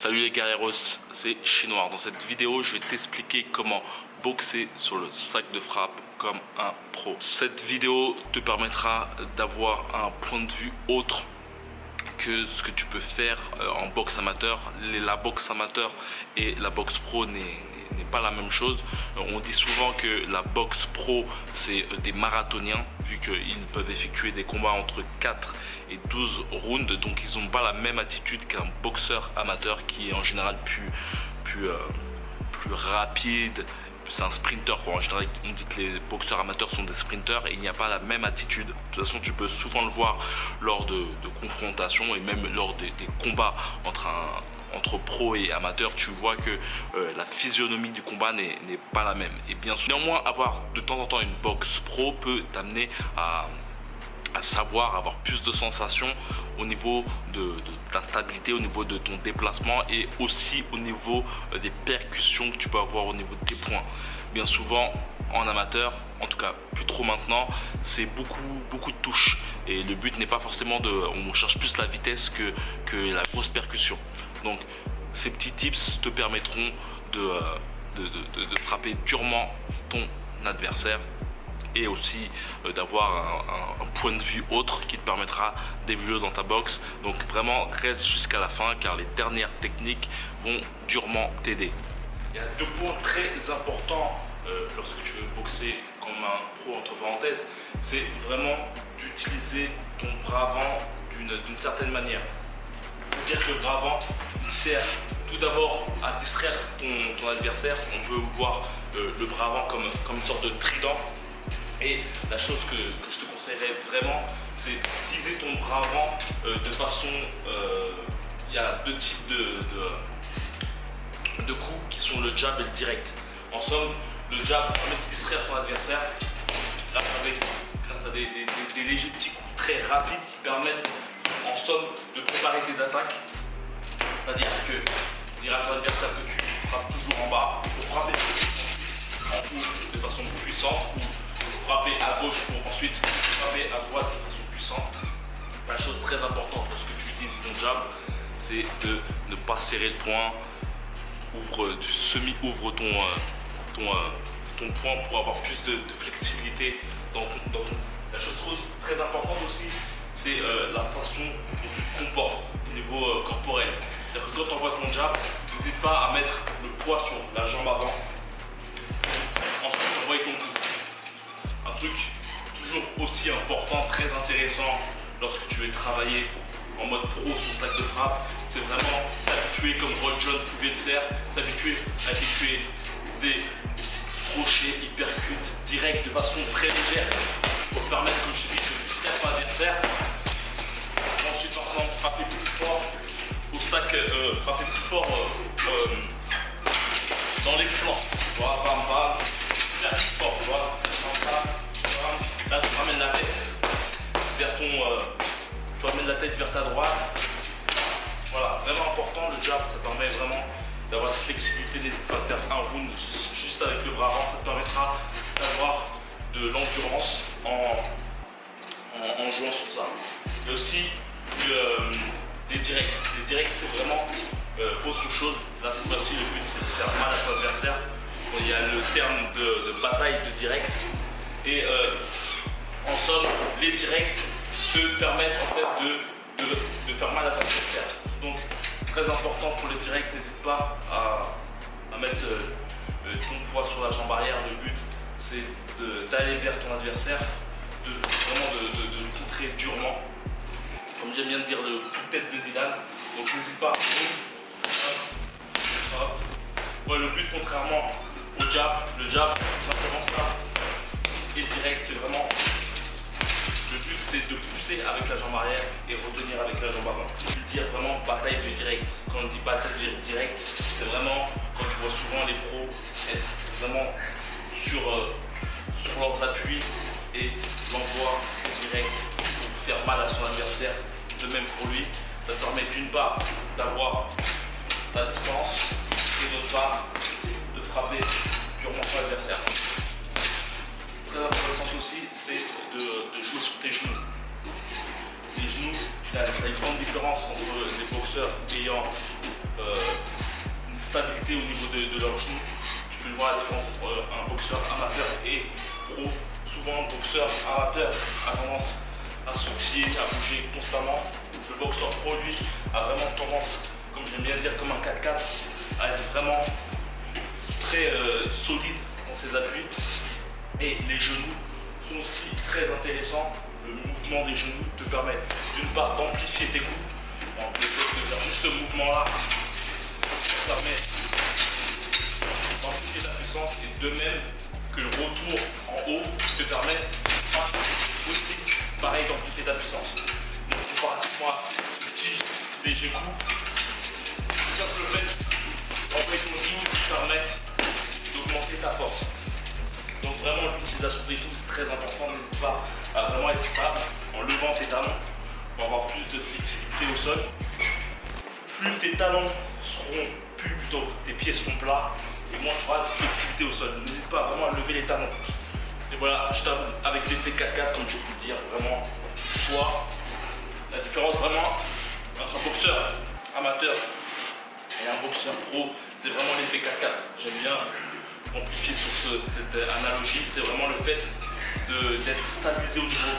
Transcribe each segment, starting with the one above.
Salut les guerreros, c'est Chinois. Dans cette vidéo, je vais t'expliquer comment boxer sur le sac de frappe comme un pro. Cette vidéo te permettra d'avoir un point de vue autre que ce que tu peux faire en boxe amateur. La boxe amateur et la boxe pro n'est pas la même chose. On dit souvent que la boxe pro c'est des marathoniens, vu qu'ils peuvent effectuer des combats entre 4 et 12 rounds, donc ils n'ont pas la même attitude qu'un boxeur amateur qui est en général plus rapide. C'est un sprinter quoi. En général, on dit que les boxeurs amateurs sont des sprinters et il n'y a pas la même attitude. De toute façon, tu peux souvent le voir lors de confrontations et même lors des combats entre pro et amateur. Tu vois que la physionomie du combat n'est pas la même. Et bien sûr, néanmoins, avoir de temps en temps une boxe pro peut t'amener à savoir avoir plus de sensations au niveau de ta stabilité, au niveau de ton déplacement et aussi au niveau des percussions que tu peux avoir au niveau de tes points. Bien souvent en amateur, en tout cas plus trop maintenant, c'est beaucoup de touches et le but n'est pas forcément on cherche plus la vitesse que la grosse percussion. Donc ces petits tips te permettront de frapper durement ton adversaire et aussi d'avoir un point de vue autre qui te permettra d'évoluer dans ta boxe. Donc vraiment reste jusqu'à la fin car les dernières techniques vont durement t'aider. Il y a deux points très importants lorsque tu veux boxer comme un pro entre parenthèses, c'est vraiment d'utiliser ton bras avant d'une certaine manière. Il faut dire que le bras avant il sert tout d'abord à distraire ton adversaire. On peut voir le bras avant comme une sorte de trident. Et la chose que je te conseillerais vraiment, c'est d'utiliser ton bras avant de façon... il y a deux types de coups qui sont le jab et le direct. En somme, le jab permet de distraire ton adversaire grâce à des légers petits coups très rapides qui permettent en somme de préparer tes attaques. C'est-à-dire que dire à ton adversaire que tu frappes toujours en bas pour frapper en haut de façon puissante ou frapper à gauche pour ensuite frapper à droite de façon puissante. La chose très importante lorsque tu utilises ton jab, c'est de ne pas serrer le poing, ouvre ton poing pour avoir plus de flexibilité dans ton. La chose très importante aussi, c'est la façon dont tu te comportes au niveau corporel. C'est-à-dire que quand tu envoies ton jab, n'hésite pas à mettre le poids sur la jambe avant. Ensuite, envoie ton coup. Un truc toujours aussi important, très intéressant lorsque tu veux travailler en mode pro sur le sac de frappe, c'est vraiment t'habituer comme Roy Jones pouvait le faire, t'habituer à effectuer des crochets, hypercutes, directs de façon très légère pour te permettre, comme je te dis, de distraire ton adversaire. Ensuite, par exemple, frapper plus fort au sac, frapper plus fort dans les flancs. Tu vois, bam bam, faire plus fort, tu vois. Là, tu ramènes la tête vers tu ramènes la tête vers ta droite. Voilà, vraiment important. Le jab, ça permet vraiment d'avoir cette flexibilité. N'hésite pas à faire un round juste avec le bras avant. Ça te permettra d'avoir de l'endurance en jouant sur ça. Et aussi les directs. Les directs, c'est vraiment autre chose. Là, cette fois-ci, le but, c'est de faire mal à ton adversaire. Il y a le terme de bataille de direct. Et en somme, les directs te permettent en fait de faire mal à ton adversaire. Donc très important pour les directs, n'hésite pas à mettre ton poids sur la jambe arrière. Le but c'est d'aller vers ton adversaire, vraiment de le contrer durement. Comme j'aime bien dire, le coup de tête de Zidane. Donc n'hésite pas. Ouais, le but contrairement au jab, le jab c'est simplement ça. Et le direct, c'est vraiment le but, c'est de pousser avec la jambe arrière et retenir avec la jambe avant. Je veux dire vraiment bataille de direct. Quand on dit bataille de direct, c'est vraiment quand tu vois souvent les pros être vraiment sur leurs appuis et l'envoi direct pour faire mal à son adversaire. De même pour lui, ça te permet d'une part d'avoir ta distance et d'autre part de frapper durement son adversaire. Très intéressant aussi, c'est de jouer sur tes genoux. Les genoux, il y a une grande différence entre les boxeurs ayant flexibilité au niveau de leurs genoux. Tu peux voir la différence entre un boxeur amateur et pro. Souvent, le boxeur amateur a tendance à sautiller, à bouger constamment. Le boxeur pro, lui, a vraiment tendance, comme j'aime bien dire, comme un 4x4, à être vraiment très solide dans ses appuis. Et les genoux sont aussi très intéressants. Le mouvement des genoux te permet d'une part d'amplifier tes coups. Donc, le fait de faire juste ce mouvement-là permet d'amplifier ta puissance, et de même que le retour en haut te permet aussi, pareil, d'amplifier ta puissance. Donc, comparativement à petit léger coup, le simple fait d'enlever ton genou te permet d'augmenter ta force. Donc vraiment, l'utilisation des genoux, c'est très important. N'hésite pas à vraiment être stable en levant tes talons pour avoir plus de flexibilité au sol. Plus tes talons seront, plus plutôt tes pieds seront plats, et moins tu auras de flexibilité au sol. N'hésite pas vraiment à lever les talons. Et voilà, je tape avec l'effet 4x4, comme je peux le dire, vraiment, soit la différence vraiment entre un boxeur amateur et un boxeur pro, c'est vraiment l'effet 4x4. J'aime bien amplifier sur cette analogie, c'est vraiment le fait d'être stabilisé au niveau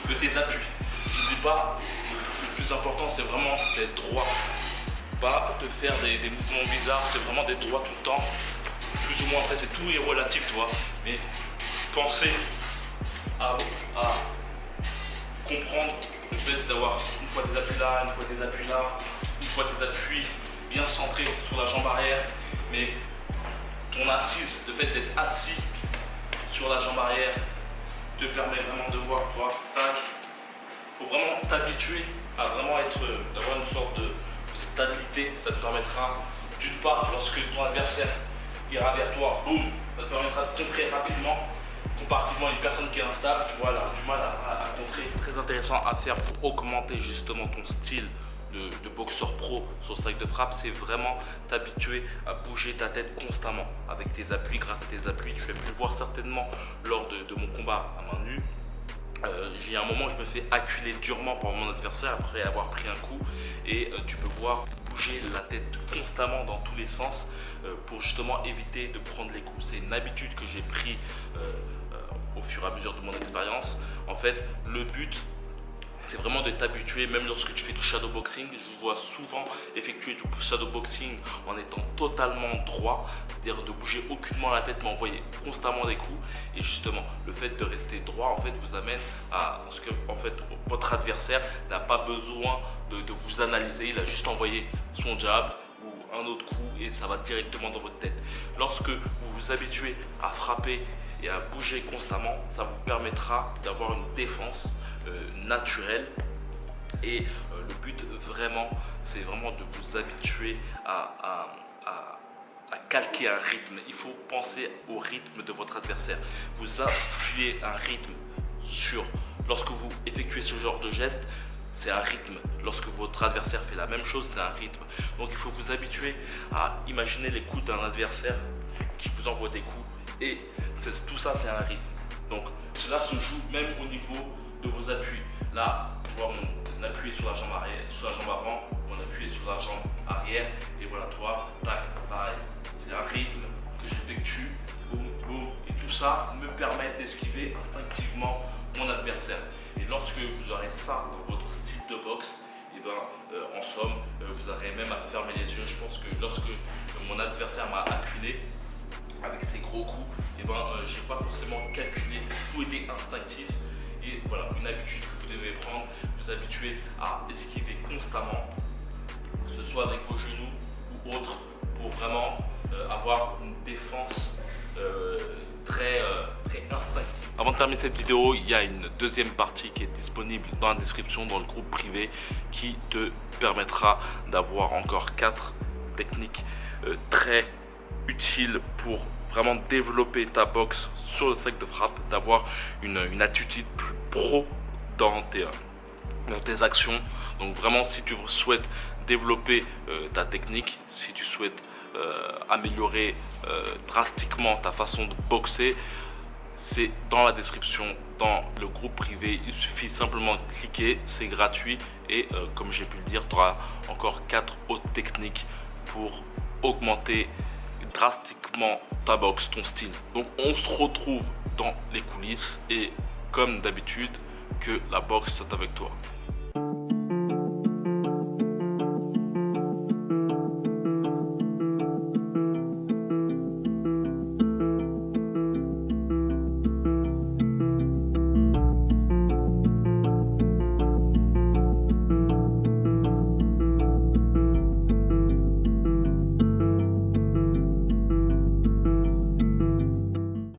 de tes appuis. N'oublie pas, le plus important c'est vraiment d'être droit, pas de faire des mouvements bizarres, c'est vraiment d'être droit tout le temps, plus ou moins. Après c'est tout est relatif, tu vois, mais pensez à comprendre le fait d'avoir une fois des appuis là, une fois des appuis là, une fois des appuis bien centrés sur la jambe arrière, mais ton assise, le fait d'être assis sur la jambe arrière te permet vraiment de voir, tu vois. Il faut vraiment t'habituer à vraiment d'avoir une sorte de stabilité. Ça te permettra, d'une part, lorsque ton adversaire ira vers toi, boum, ça te permettra de contrer rapidement. Comparativement à une personne qui est instable, tu vois, elle a du mal à contrer. Très intéressant à faire pour augmenter justement ton style de boxeur pro sur le sac de frappe, c'est vraiment t'habituer à bouger ta tête constamment avec tes appuis. Grâce à tes appuis, tu as pu le voir certainement lors de mon combat à main nue. Il y a un moment, je me fais acculer durement par mon adversaire après avoir pris un coup, et tu peux voir bouger la tête constamment dans tous les sens pour justement éviter de prendre les coups. C'est une habitude que j'ai pris au fur et à mesure de mon expérience. En fait, le but, c'est vraiment de t'habituer, même lorsque tu fais du shadowboxing. Je vois souvent effectuer du shadowboxing en étant totalement droit, c'est-à-dire de bouger aucunement la tête, mais envoyer constamment des coups. Et justement, le fait de rester droit, en fait, vous amène à ce que, en fait, votre adversaire n'a pas besoin de vous analyser. Il a juste envoyé son jab ou un autre coup et ça va directement dans votre tête. Lorsque vous vous habituez à frapper et à bouger constamment, ça vous permettra d'avoir une défense naturelle. Et le but vraiment, c'est vraiment de vous habituer à calquer un rythme. Il faut penser au rythme de votre adversaire. Vous influez un rythme lorsque vous effectuez ce genre de geste, c'est un rythme. Lorsque votre adversaire fait la même chose, c'est un rythme. Donc il faut vous habituer à imaginer les coups d'un adversaire qui vous envoie des coups, et tout ça, c'est un rythme. Donc cela se joue même au niveau de vos appuis. Là, tu vois mon appui sur la jambe arrière, sur la jambe avant, mon appui sur la jambe arrière, et voilà, toi, tac, pareil. C'est un rythme que j'effectue, boum, boum, et tout ça me permet d'esquiver instinctivement mon adversaire. Et lorsque vous aurez ça dans votre style de boxe, et en somme, vous aurez même à fermer les yeux. Je pense que lorsque mon adversaire m'a acculé avec ses gros coups, j'ai pas forcément calculé, tout était instinctif. Et voilà, une habitude que vous devez prendre, vous habituer à esquiver constamment, que ce soit avec vos genoux ou autres, pour vraiment avoir une défense très instinctive. Avant de terminer cette vidéo, il y a une deuxième partie qui est disponible dans la description, dans le groupe privé, qui te permettra d'avoir encore 4 techniques très utiles pour vraiment développer ta boxe sur le sac de frappe, d'avoir une attitude plus pro dans tes actions. Donc vraiment, si tu souhaites développer ta technique, si tu souhaites améliorer drastiquement ta façon de boxer, c'est dans la description, dans le groupe privé. Il suffit simplement de cliquer, c'est gratuit, et comme j'ai pu le dire, tu auras encore 4 autres techniques pour augmenter drastiquement ta boxe, ton style. Donc on se retrouve dans les coulisses et comme d'habitude, que la boxe soit avec toi.